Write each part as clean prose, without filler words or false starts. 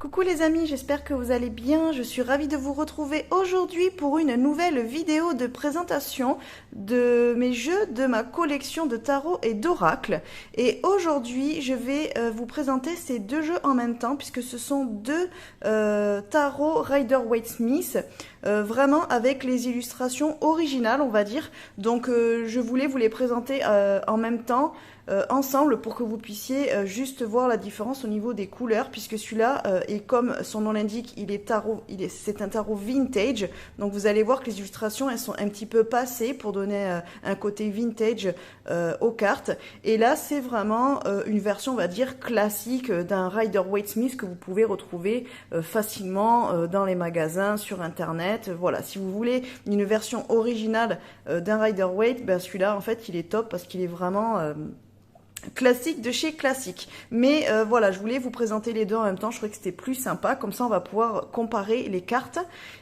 Coucou les amis, j'espère que vous allez bien. Je suis ravie de vous retrouver aujourd'hui pour une nouvelle vidéo de présentation de mes jeux de ma collection de tarot et d'oracles. Et aujourd'hui, je vais vous présenter ces deux jeux en même temps puisque ce sont deux tarots Rider-Waite-Smith, vraiment avec les illustrations originales, on va dire. Donc je voulais vous les présenter en même temps. Ensemble pour que vous puissiez juste voir la différence au niveau des couleurs, puisque celui-là est comme son nom l'indique, c'est un tarot vintage, donc vous allez voir que les illustrations elles sont un petit peu passées pour donner un côté vintage aux cartes, et là c'est vraiment une version on va dire classique d'un Rider-Waite-Smith que vous pouvez retrouver facilement dans les magasins, sur internet. Voilà, si vous voulez une version originale d'un Rider-Waite, ben celui-là en fait il est top parce qu'il est vraiment classique de chez classique. Mais voilà, je voulais vous présenter les deux en même temps, je trouvais que c'était plus sympa, comme ça on va pouvoir comparer les cartes,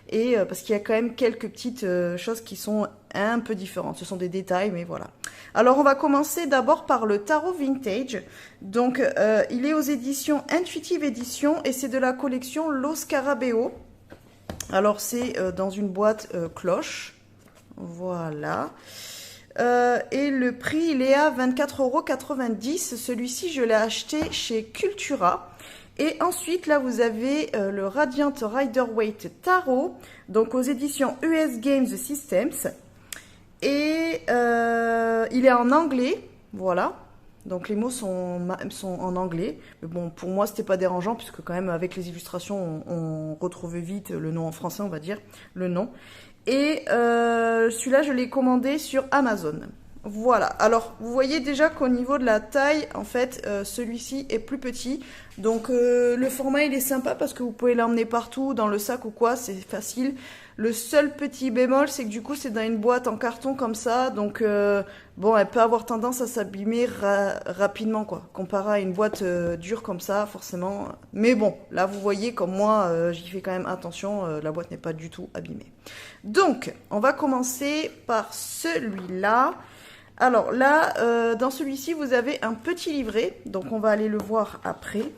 et parce qu'il y a quand même quelques petites choses qui sont un peu différentes, ce sont des détails, mais voilà. Alors on va commencer d'abord par le tarot vintage, donc il est aux éditions Intuitive Édition, et c'est de la collection Lo Scarabeo. Alors c'est dans une boîte cloche, voilà. Et le prix, il est à 24,90 €. Celui-ci, je l'ai acheté chez Cultura. Et ensuite, là, vous avez le Radiant Rider-Waite Tarot, donc aux éditions US Games Systems. Et il est en anglais, voilà. Donc les mots sont en anglais. Mais bon, pour moi, c'était pas dérangeant, puisque quand même, avec les illustrations, on retrouvait vite le nom en français, on va dire, le nom. Et celui-là, je l'ai commandé sur Amazon. Voilà. Alors, vous voyez déjà qu'au niveau de la taille, en fait, celui-ci est plus petit. Donc, le format, il est sympa parce que vous pouvez l'emmener partout, dans le sac ou quoi, c'est facile. Le seul petit bémol, c'est que du coup, c'est dans une boîte en carton comme ça. Donc, bon, elle peut avoir tendance à s'abîmer rapidement, quoi. Comparé à une boîte dure comme ça, forcément. Mais bon, là, vous voyez, comme moi, j'y fais quand même attention. La boîte n'est pas du tout abîmée. Donc, on va commencer par celui-là. Alors là, dans celui-ci, vous avez un petit livret. Donc, on va aller le voir après.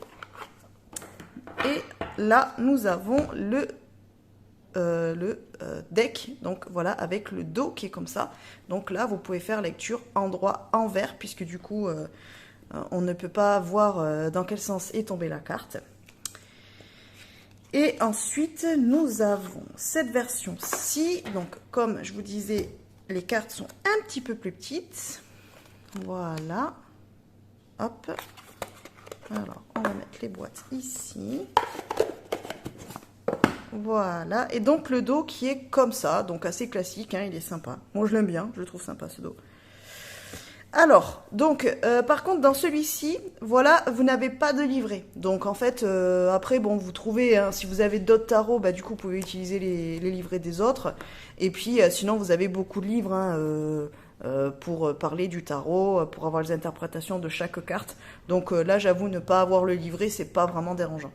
Et là, nous avons le deck, donc voilà, avec le dos qui est comme ça. Donc là, vous pouvez faire lecture endroit envers, puisque du coup, on ne peut pas voir dans quel sens est tombée la carte. Et ensuite, nous avons cette version-ci. Donc, comme je vous disais, les cartes sont un petit peu plus petites. Voilà. Hop. Alors, on va mettre les boîtes ici. Voilà, et donc le dos qui est comme ça, donc assez classique, hein, il est sympa. Moi je l'aime bien, je le trouve sympa ce dos. Alors, donc, par contre dans celui-ci, voilà, vous n'avez pas de livret. Donc en fait, après, bon, vous trouvez, hein, si vous avez d'autres tarots, bah du coup vous pouvez utiliser les livrets des autres. Et puis sinon vous avez beaucoup de livres, hein, pour parler du tarot, pour avoir les interprétations de chaque carte. Donc là j'avoue ne pas avoir le livret, c'est pas vraiment dérangeant.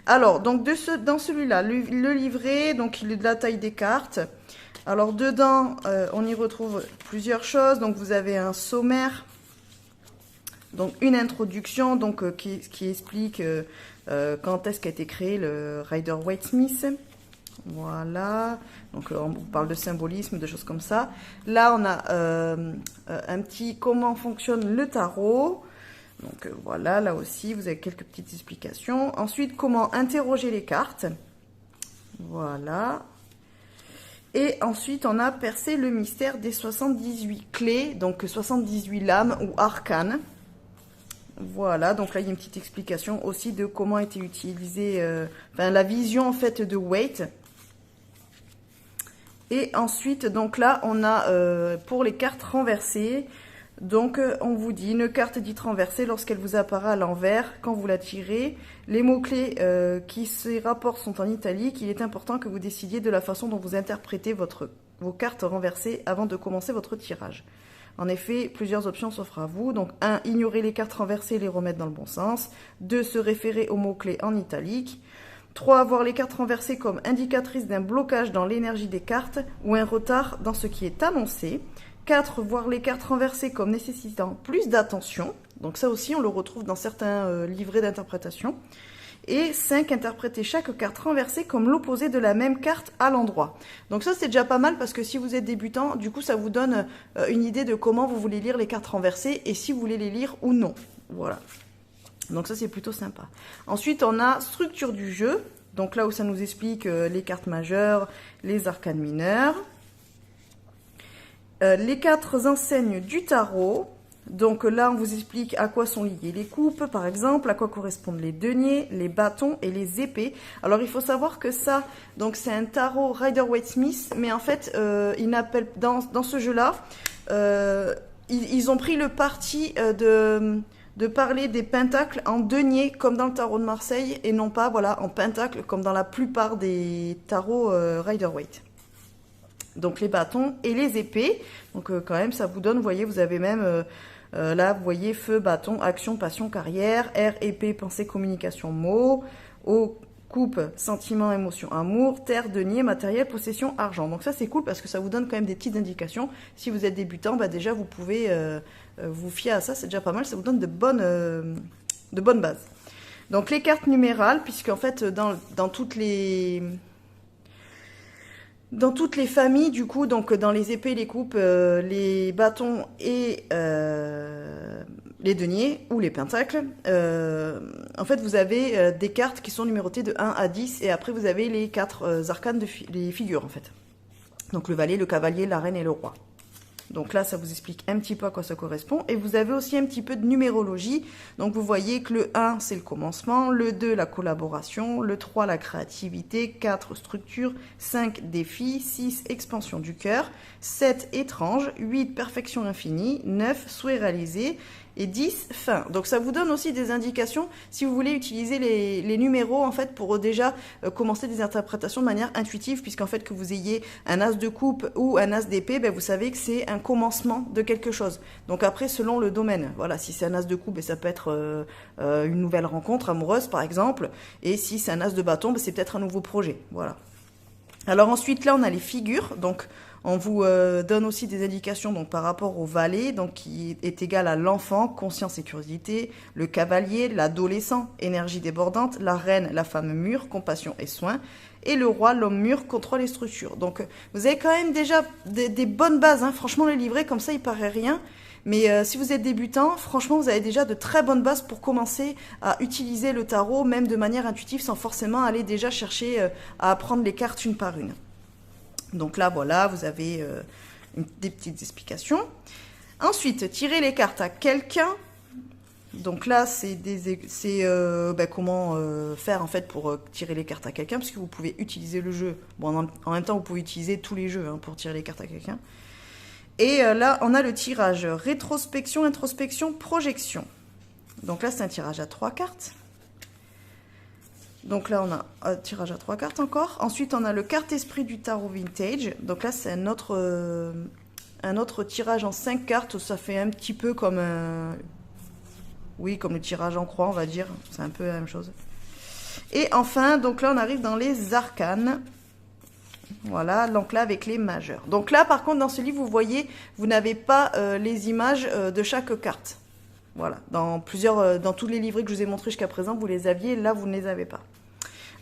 Alors, donc dans celui-là, le livret, donc il est de la taille des cartes. Alors dedans, on y retrouve plusieurs choses. Donc vous avez un sommaire, donc une introduction, donc qui explique quand est-ce qu'a été créé le Rider-Waite-Smith. Voilà, donc on parle de symbolisme, de choses comme ça. Là, on a un petit comment fonctionne le tarot. Donc voilà, là aussi, vous avez quelques petites explications. Ensuite, comment interroger les cartes. Voilà. Et ensuite, on a percé le mystère des 78 clés, donc 78 lames ou arcanes. Voilà, donc là, il y a une petite explication aussi de comment a été utilisée, la vision en fait de Waite. Et ensuite, donc là, on a pour les cartes renversées. Donc, on vous dit, une carte dite renversée, lorsqu'elle vous apparaît à l'envers, quand vous la tirez, les mots-clés qui s'y rapportent sont en italique. Il est important que vous décidiez de la façon dont vous interprétez vos cartes renversées avant de commencer votre tirage. En effet, plusieurs options s'offrent à vous. Donc, 1, ignorer les cartes renversées et les remettre dans le bon sens. 2, se référer aux mots-clés en italique. 3, voir les cartes renversées comme indicatrices d'un blocage dans l'énergie des cartes ou un retard dans ce qui est annoncé. 4, voir les cartes renversées comme nécessitant plus d'attention. Donc ça aussi, on le retrouve dans certains livrets d'interprétation. Et 5, interpréter chaque carte renversée comme l'opposé de la même carte à l'endroit. Donc ça, c'est déjà pas mal parce que si vous êtes débutant, du coup, ça vous donne une idée de comment vous voulez lire les cartes renversées et si vous voulez les lire ou non. Voilà. Donc ça, c'est plutôt sympa. Ensuite, on a structure du jeu. Donc là où ça nous explique les cartes majeures, les arcanes mineures. Les 4 enseignes du tarot. Donc là, on vous explique à quoi sont liées les coupes, par exemple, à quoi correspondent les deniers, les bâtons et les épées. Alors, il faut savoir que ça, donc c'est un tarot Rider-Waite-Smith, mais en fait, ils n'appellent dans ce jeu-là, ils ont pris le parti de parler des pentacles en deniers comme dans le tarot de Marseille et non pas, voilà, en pentacles comme dans la plupart des tarots Rider-Waite. Donc les bâtons et les épées. Donc quand même, ça vous donne, vous voyez, vous avez même là, vous voyez, feu, bâton, action, passion, carrière, air, épée, pensée, communication, mots, eau, coupe, sentiment, émotion, amour, terre, denier, matériel, possession, argent. Donc ça, c'est cool parce que ça vous donne quand même des petites indications. Si vous êtes débutant, bah, déjà, vous pouvez vous fier à ça, c'est déjà pas mal. Ça vous donne de bonnes bases. Donc les cartes numérales, puisqu'en fait, dans toutes les familles, du coup, donc dans les épées, les coupes, les bâtons et les deniers ou les pentacles, en fait, vous avez des cartes qui sont numérotées de 1 à 10 et après, vous avez les 4 arcanes, les figures, en fait. Donc le valet, le cavalier, la reine et le roi. Donc là, ça vous explique un petit peu à quoi ça correspond. Et vous avez aussi un petit peu de numérologie. Donc vous voyez que le 1, c'est le commencement. Le 2, la collaboration. Le 3, la créativité. 4, structure. 5, défi. 6, expansion du cœur. 7, étrange. 8, perfection infinie. 9, souhait réalisé. Et 10, fin. Donc ça vous donne aussi des indications si vous voulez utiliser les numéros en fait pour déjà commencer des interprétations de manière intuitive, puisqu'en fait que vous ayez un as de coupe ou un as d'épée, ben, vous savez que c'est un commencement de quelque chose. Donc après, selon le domaine, voilà, si c'est un as de coupe, ben, ça peut être une nouvelle rencontre amoureuse par exemple, et si c'est un as de bâton, ben, c'est peut-être un nouveau projet. Voilà. Alors ensuite, là, on a les figures. Donc, on vous donne aussi des indications donc, par rapport au valet, donc, qui est égal à l'enfant, conscience et curiosité, le cavalier, l'adolescent, énergie débordante, la reine, la femme mûre, compassion et soin, et le roi, l'homme mûr, contrôle et structure. Donc, vous avez quand même déjà des bonnes bases. Hein. Franchement, le livret, comme ça, il paraît rien. Mais si vous êtes débutant, franchement, vous avez déjà de très bonnes bases pour commencer à utiliser le tarot, même de manière intuitive, sans forcément aller déjà chercher à apprendre les cartes une par une. Donc là, voilà, vous avez des petites explications. Ensuite, tirer les cartes à quelqu'un. Donc là, c'est comment faire en fait pour tirer les cartes à quelqu'un, parce que vous pouvez utiliser le jeu. Bon, en même temps, vous pouvez utiliser tous les jeux hein, pour tirer les cartes à quelqu'un. Et là, on a le tirage rétrospection, introspection, projection. Donc là, c'est un tirage à 3 cartes. Donc là, on a un tirage à 3 cartes encore. Ensuite, on a le carte-esprit du tarot vintage. Donc là, c'est un autre tirage en 5 cartes. Ça fait un petit peu comme comme le tirage en croix, on va dire. C'est un peu la même chose. Et enfin, donc là, on arrive dans les arcanes. Voilà, donc là avec les majeurs. Donc là par contre dans ce livre vous voyez, vous n'avez pas les images de chaque carte. Voilà, dans tous les livrets que je vous ai montrés jusqu'à présent, vous les aviez, là vous ne les avez pas.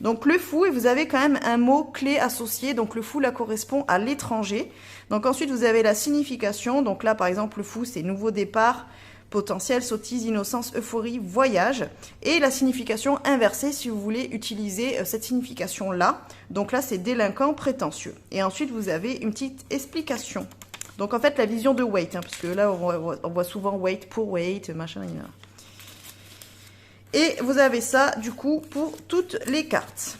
Donc le fou, et vous avez quand même un mot clé associé, donc le fou là correspond à l'étranger. Donc ensuite vous avez la signification, donc là par exemple le fou c'est nouveau départ, potentiel, sottise, innocence, euphorie, voyage. Et la signification inversée, si vous voulez utiliser cette signification-là. Donc là, c'est délinquant, prétentieux. Et ensuite, vous avez une petite explication. Donc en fait, la vision de Waite, hein, parce que là, on voit souvent Waite pour Waite, machin, etc. Et vous avez ça, du coup, pour toutes les cartes.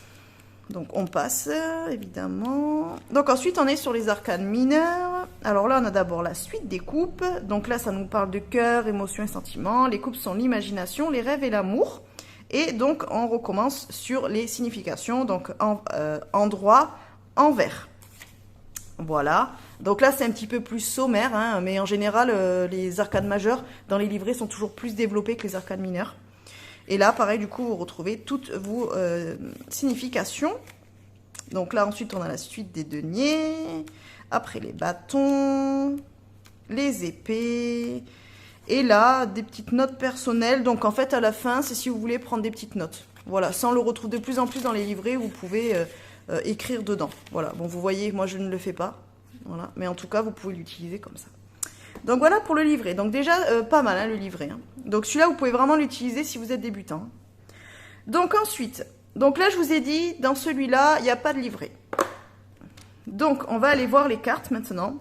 Donc on passe, évidemment. Donc ensuite, on est sur les arcanes mineures. Alors là, on a d'abord la suite des coupes. Donc là, ça nous parle de cœur, émotions et sentiments. Les coupes sont l'imagination, les rêves et l'amour. Et donc, on recommence sur les significations. Donc, endroit, envers. Voilà. Donc là, c'est un petit peu plus sommaire. Hein, mais en général, les arcanes majeures, dans les livrets, sont toujours plus développées que les arcanes mineures. Et là, pareil, du coup, vous retrouvez toutes vos significations. Donc là, ensuite, on a la suite des deniers. Après, les bâtons, les épées. Et là, des petites notes personnelles. Donc, en fait, à la fin, c'est si vous voulez prendre des petites notes. Voilà, ça on le retrouve de plus en plus dans les livrets où vous pouvez écrire dedans. Voilà, bon vous voyez, moi je ne le fais pas. Voilà, mais en tout cas vous pouvez l'utiliser comme ça. Donc voilà pour le livret. Donc déjà pas mal hein, le livret. Hein. Donc celui-là vous pouvez vraiment l'utiliser si vous êtes débutant. Donc ensuite, donc là je vous ai dit, dans celui-là, il n'y a pas de livret. Donc on va aller voir les cartes maintenant.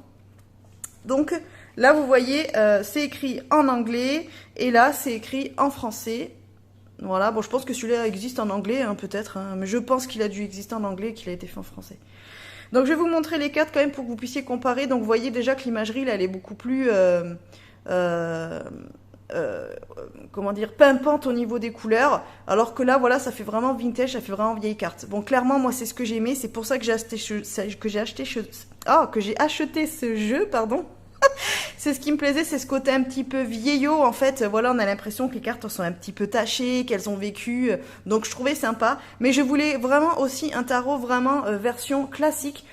Donc là vous voyez, c'est écrit en anglais et là c'est écrit en français. Voilà, bon je pense que celui-là existe en anglais hein, peut-être, hein, mais je pense qu'il a dû exister en anglais et qu'il a été fait en français. Donc je vais vous montrer les cartes quand même pour que vous puissiez comparer. Donc vous voyez déjà que l'imagerie là elle est beaucoup plus... comment dire, pimpante au niveau des couleurs, alors que là voilà ça fait vraiment vintage, ça fait vraiment vieille carte. Bon clairement moi c'est ce que j'ai aimé, c'est pour ça que j'ai acheté ce jeu, pardon. C'est ce qui me plaisait, c'est ce côté un petit peu vieillot en fait. Voilà, on a l'impression que les cartes sont un petit peu tachées, qu'elles ont vécu, donc je trouvais sympa. Mais je voulais vraiment aussi un tarot vraiment version classique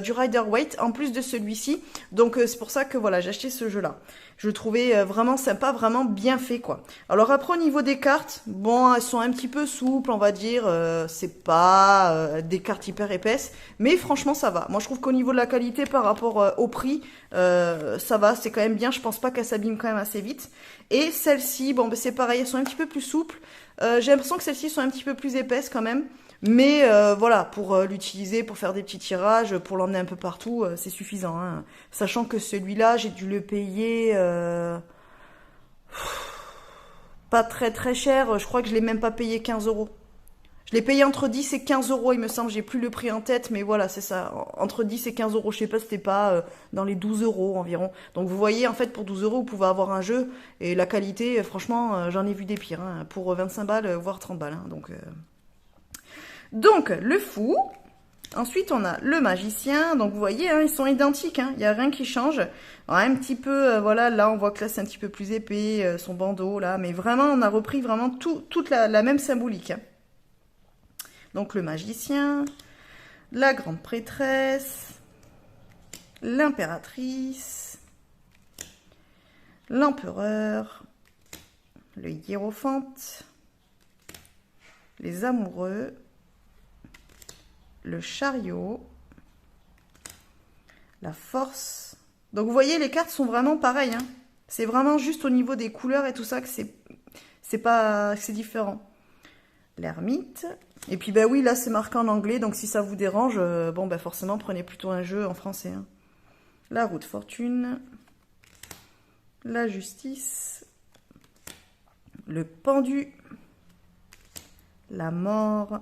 du Rider-Waite en plus de celui-ci. Donc c'est pour ça que voilà, j'ai acheté ce jeu-là. Je le trouvais vraiment sympa, vraiment bien fait quoi. Alors après au niveau des cartes, bon elles sont un petit peu souples on va dire, c'est pas des cartes hyper épaisses, mais franchement ça va. Moi je trouve qu'au niveau de la qualité par rapport au prix, ça va, c'est quand même bien, je pense pas qu'elle s'abîme quand même assez vite. Et celles-ci, bon ben c'est pareil, elles sont un petit peu plus souples, j'ai l'impression que celles-ci sont un petit peu plus épaisses quand même. Mais voilà, pour l'utiliser, pour faire des petits tirages, pour l'emmener un peu partout, c'est suffisant. Hein. Sachant que celui-là, j'ai dû le payer pas très très cher. Je crois que je l'ai même pas payé 15 euros. Je l'ai payé entre 10 et 15 euros, il me semble. J'ai plus le prix en tête, mais voilà, c'est ça. Entre 10 et 15 euros, je sais pas, c'était pas dans les 12 euros environ. Donc vous voyez, en fait, pour 12 euros, vous pouvez avoir un jeu. Et la qualité, franchement, j'en ai vu des pires. Hein. Pour 25 balles, voire 30 balles. Hein. Donc, le fou. Ensuite, on a le magicien. Donc, vous voyez, hein, ils sont identiques. Hein, il n'y a rien qui change. Alors, un petit peu, voilà, là, on voit que là, c'est un petit peu plus épais, son bandeau, là. Mais vraiment, on a repris vraiment toute la même symbolique. Hein. Donc, le magicien, la grande prêtresse, l'impératrice, l'empereur, le hiérophante, les amoureux, le chariot, la force. Donc vous voyez, les cartes sont vraiment pareilles. Hein. C'est vraiment juste au niveau des couleurs et tout ça que c'est différent. L'ermite. Et puis ben oui, là c'est marqué en anglais, donc si ça vous dérange, bon ben forcément prenez plutôt un jeu en français. Hein. La roue de fortune, la justice, le pendu, la mort,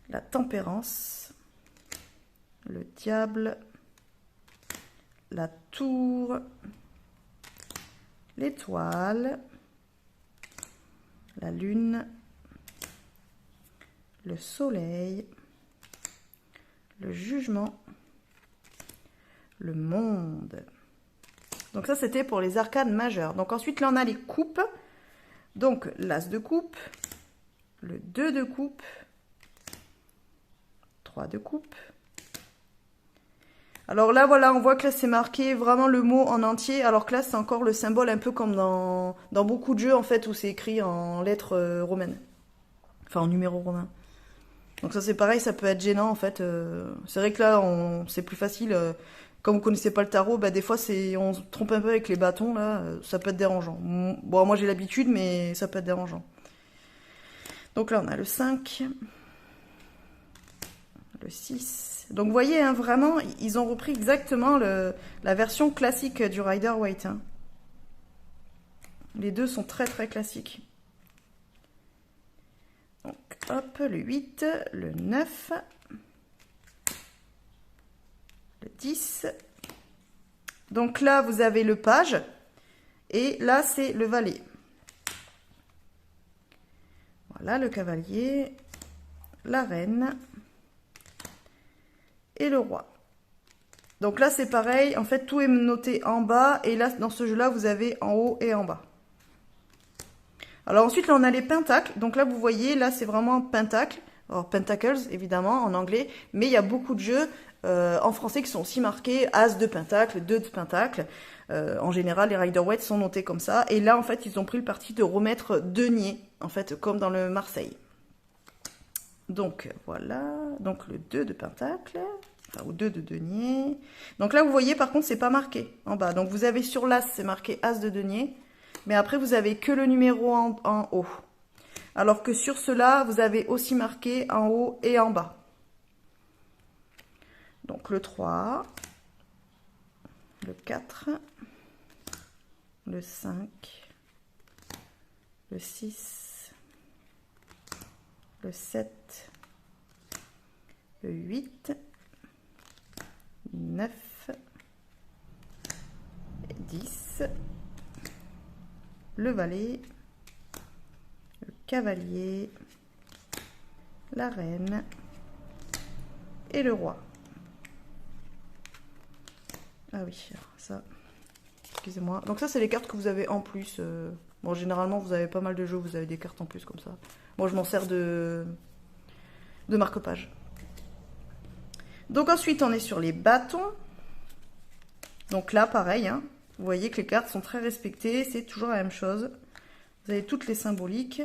la tempérance, le diable, la tour, l'étoile, la lune, le soleil, le jugement, le monde. Donc ça c'était pour les arcanes majeures. Donc ensuite là on a les coupes. Donc l'as de coupe, le 2 de coupe, 3 de coupe. Alors là, voilà, on voit que là, c'est marqué vraiment le mot en entier, alors que là, c'est encore le symbole un peu comme dans beaucoup de jeux, en fait, où c'est écrit en lettres romaines. Enfin, en numéros romains. Donc ça, c'est pareil, ça peut être gênant, en fait. C'est vrai que là, c'est plus facile. Comme vous connaissez pas le tarot, bah, des fois, on se trompe un peu avec les bâtons, là. Ça peut être dérangeant. Bon, moi, j'ai l'habitude, mais ça peut être dérangeant. Donc là, on a le 5... le 6. Donc vous voyez, hein, vraiment, ils ont repris exactement la version classique du Rider-Waite. Hein. Les deux sont très très classiques. Donc hop, le 8, le 9, le 10. Donc là, vous avez le page. Et là, c'est le valet. Voilà, le cavalier, la reine et le roi. Donc là, c'est pareil. En fait, tout est noté en bas. Et là, dans ce jeu-là, vous avez en haut et en bas. Alors ensuite, là, on a les pentacles. Donc là, vous voyez, là, c'est vraiment pentacle. Alors, pentacles, évidemment, en anglais. Mais il y a beaucoup de jeux en français qui sont aussi marqués As de pentacle, 2 de pentacle. En général, les Rider-Waite sont notés comme ça. Et là, en fait, ils ont pris le parti de remettre denier, en fait, comme dans le Marseille. Donc, voilà. Donc, le 2 de pentacle. Enfin, ou 2 de denier. Donc là, vous voyez, par contre, c'est pas marqué en bas. Donc, vous avez sur l'as, c'est marqué as de denier. Mais après, vous avez que le numéro en haut. Alors que sur cela, vous avez aussi marqué en haut et en bas. Donc, le 3, le 4, le 5, le 6, le 7, le 8, 9, 10, le valet, le cavalier, la reine et le roi. Ah oui, ça, excusez-moi. Donc ça, c'est les cartes que vous avez en plus. Bon, généralement, vous avez pas mal de jeux, vous avez des cartes en plus comme ça. Moi, je m'en sers de marque-page. Donc ensuite, on est sur les bâtons. Donc là, pareil, hein, vous voyez que les cartes sont très respectées. C'est toujours la même chose. Vous avez toutes les symboliques.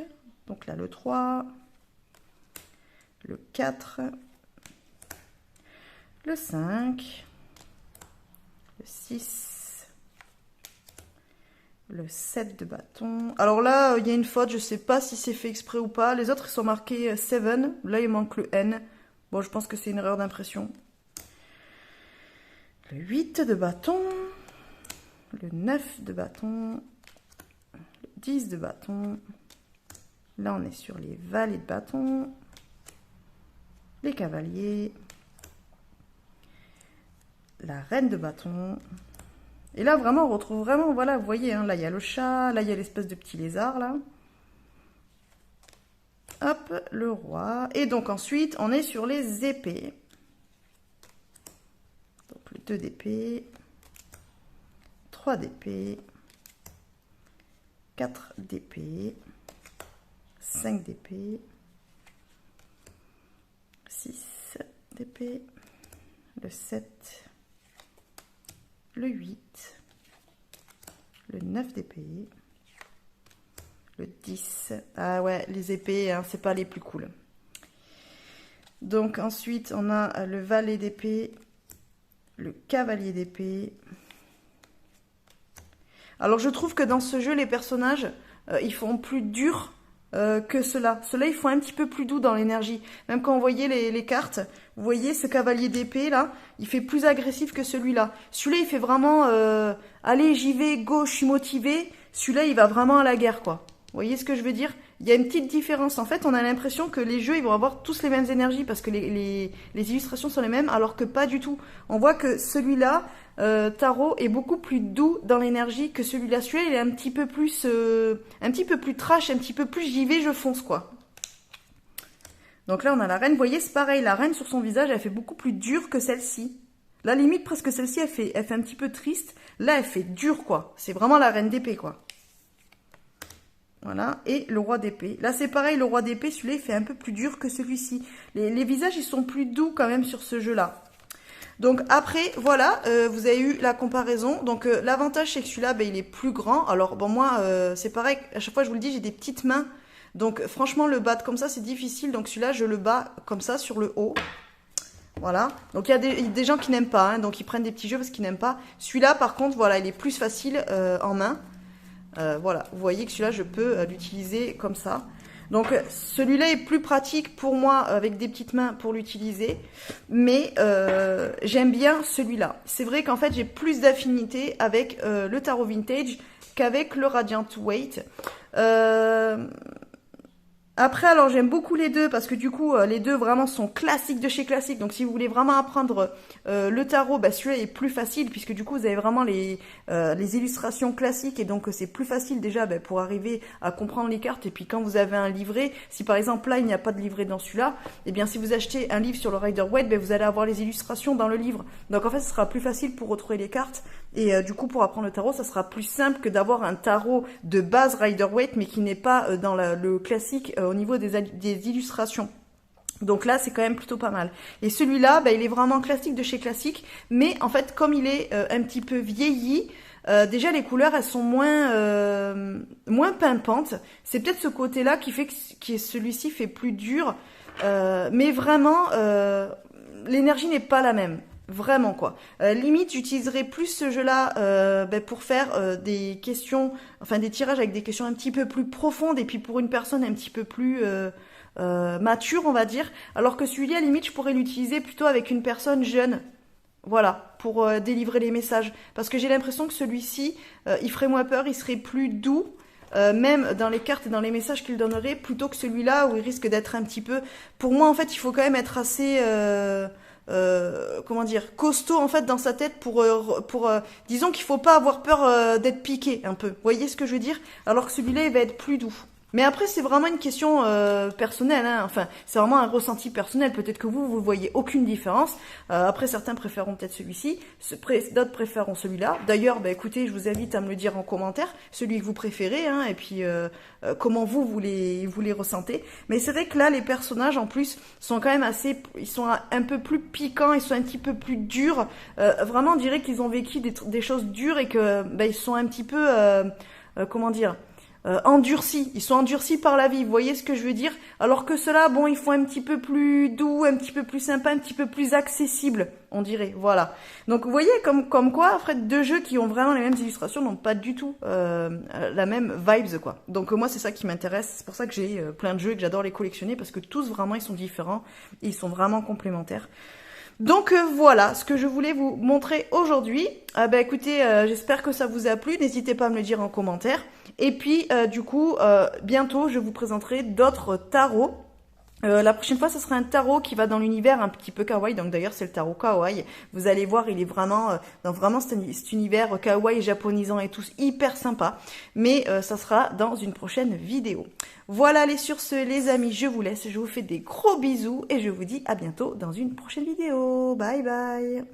Donc là, le 3, le 4, le 5, le 6, le 7 de bâton. Alors là, il y a une faute, je ne sais pas si c'est fait exprès ou pas. Les autres, ils sont marqués 7. Là, il manque le N. Bon, je pense que c'est une erreur d'impression. Le 8 de bâton. Le 9 de bâton. Le 10 de bâton. Là, on est sur les valets de bâton. Les cavaliers. La reine de bâton. Et là, vraiment, on retrouve vraiment, voilà, vous voyez, hein, là, il y a le chat, là, il y a l'espèce de petit lézard, là. Hop, le roi. Et donc, ensuite, on est sur les épées. Donc, le 2 d'épée, 3 d'épée, 4 d'épée, 5 d'épée, 6 d'épée, le 7, le 8, le 9 d'épée, le 10. Ah ouais, les épées, hein, c'est pas les plus cool. Donc ensuite, on a le valet d'épée, le cavalier d'épée. Alors je trouve que dans ce jeu, les personnages, ils font plus dur que ceux-là. Ceux-là, ils font un petit peu plus doux dans l'énergie. Même quand vous voyez les cartes, vous voyez ce cavalier d'épée là, il fait plus agressif que celui-là. Celui-là, il fait vraiment, allez, j'y vais, go, je suis motivé. Celui-là, il va vraiment à la guerre, quoi. Vous voyez ce que je veux dire? Il y a une petite différence. En fait, on a l'impression que les jeux, ils vont avoir tous les mêmes énergies parce que les illustrations sont les mêmes, alors que pas du tout. On voit que celui-là, Tarot, est beaucoup plus doux dans l'énergie que celui-là. Celui-là, il est un petit peu plus trash, un petit peu plus j'y vais, je fonce, quoi. Donc là, on a la reine. Vous voyez, c'est pareil. La reine, sur son visage, elle fait beaucoup plus dure que celle-ci. Là, limite, presque celle-ci, elle fait un petit peu triste. Là, elle fait dure, quoi. C'est vraiment la reine d'épée, quoi. Voilà, et le roi d'épée. Là, c'est pareil, le roi d'épée, celui-là, il fait un peu plus dur que celui-ci. Les visages, ils sont plus doux quand même sur ce jeu-là. Donc après, voilà, vous avez eu la comparaison. Donc l'avantage, c'est que celui-là, ben, il est plus grand. Alors bon, moi, c'est pareil, à chaque fois, je vous le dis, j'ai des petites mains. Donc franchement, le battre comme ça, c'est difficile. Donc celui-là, je le bats comme ça sur le haut. Voilà, donc il y a des gens qui n'aiment pas, hein, donc ils prennent des petits jeux parce qu'ils n'aiment pas. Celui-là, par contre, voilà, il est plus facile en main. Voilà, vous voyez que celui-là, je peux l'utiliser comme ça. Donc, celui-là est plus pratique pour moi avec des petites mains pour l'utiliser. Mais j'aime bien celui-là. C'est vrai qu'en fait, j'ai plus d'affinité avec le tarot vintage qu'avec le Radiant Waite. Après, alors j'aime beaucoup les deux parce que du coup, les deux vraiment sont classiques de chez classique. Donc si vous voulez vraiment apprendre le tarot, bah, celui-là est plus facile puisque du coup, vous avez vraiment les illustrations classiques et donc c'est plus facile déjà bah, pour arriver à comprendre les cartes. Et puis quand vous avez un livret, si par exemple là, il n'y a pas de livret dans celui-là, eh bien si vous achetez un livre sur le Rider-Waite, bah, vous allez avoir les illustrations dans le livre. Donc en fait, ce sera plus facile pour retrouver les cartes. Et du coup, pour apprendre le tarot, ça sera plus simple que d'avoir un tarot de base Rider-Waite, mais qui n'est pas dans le classique au niveau des illustrations. Donc là, c'est quand même plutôt pas mal. Et celui-là, bah, il est vraiment classique de chez classique, mais en fait, comme il est un petit peu vieilli, Déjà les couleurs elles sont moins pimpantes. C'est peut-être ce côté-là qui fait que celui-ci fait plus dur. Mais vraiment, l'énergie n'est pas la même. Vraiment quoi. Limite, j'utiliserais plus ce jeu-là pour faire des questions, enfin des tirages avec des questions un petit peu plus profondes et puis pour une personne un petit peu plus mature, on va dire. Alors que celui-là, limite, je pourrais l'utiliser plutôt avec une personne jeune. Voilà, pour délivrer les messages. Parce que j'ai l'impression que celui-ci, il ferait moins peur, il serait plus doux. Même dans les cartes et dans les messages qu'il donnerait, plutôt que celui-là où il risque d'être un petit peu... Pour moi, en fait, il faut quand même être assez... comment dire, costaud en fait dans sa tête pour disons qu'il faut pas avoir peur d'être piqué un peu. Vous voyez ce que je veux dire? Alors que celui-là il va être plus doux. Mais après c'est vraiment une question personnelle, hein. Enfin c'est vraiment un ressenti personnel. Peut-être que vous voyez aucune différence. Après certains préféreront peut-être celui-ci, d'autres préféreront celui-là. D'ailleurs, bah écoutez, je vous invite à me le dire en commentaire, celui que vous préférez, hein, et puis comment vous les ressentez. Mais c'est vrai que là les personnages en plus sont quand même ils sont un peu plus piquants, ils sont un petit peu plus durs. Vraiment on dirait qu'ils ont vécu des choses dures et que bah, ils sont un petit peu comment dire, endurcis. Ils sont endurcis par la vie, vous voyez ce que je veux dire? Alors que ceux-là, bon, ils font un petit peu plus doux, un petit peu plus sympa, un petit peu plus accessible, on dirait, voilà. Donc vous voyez comme quoi, en fait, deux jeux qui ont vraiment les mêmes illustrations n'ont pas du tout la même vibes, quoi. Donc moi, c'est ça qui m'intéresse, c'est pour ça que j'ai plein de jeux et que j'adore les collectionner, parce que tous, vraiment, ils sont différents, et ils sont vraiment complémentaires. Donc voilà ce que je voulais vous montrer aujourd'hui. Bah écoutez, j'espère que ça vous a plu. N'hésitez pas à me le dire en commentaire. Et puis du coup, bientôt je vous présenterai d'autres tarots. La prochaine fois, ce sera un tarot qui va dans l'univers un petit peu kawaii. Donc d'ailleurs, c'est le tarot kawaii. Vous allez voir, il est vraiment dans vraiment cet univers kawaii japonisant et tout, hyper sympa. Mais ça sera dans une prochaine vidéo. Voilà, allez, sur ce, les amis, je vous laisse. Je vous fais des gros bisous et je vous dis à bientôt dans une prochaine vidéo. Bye bye.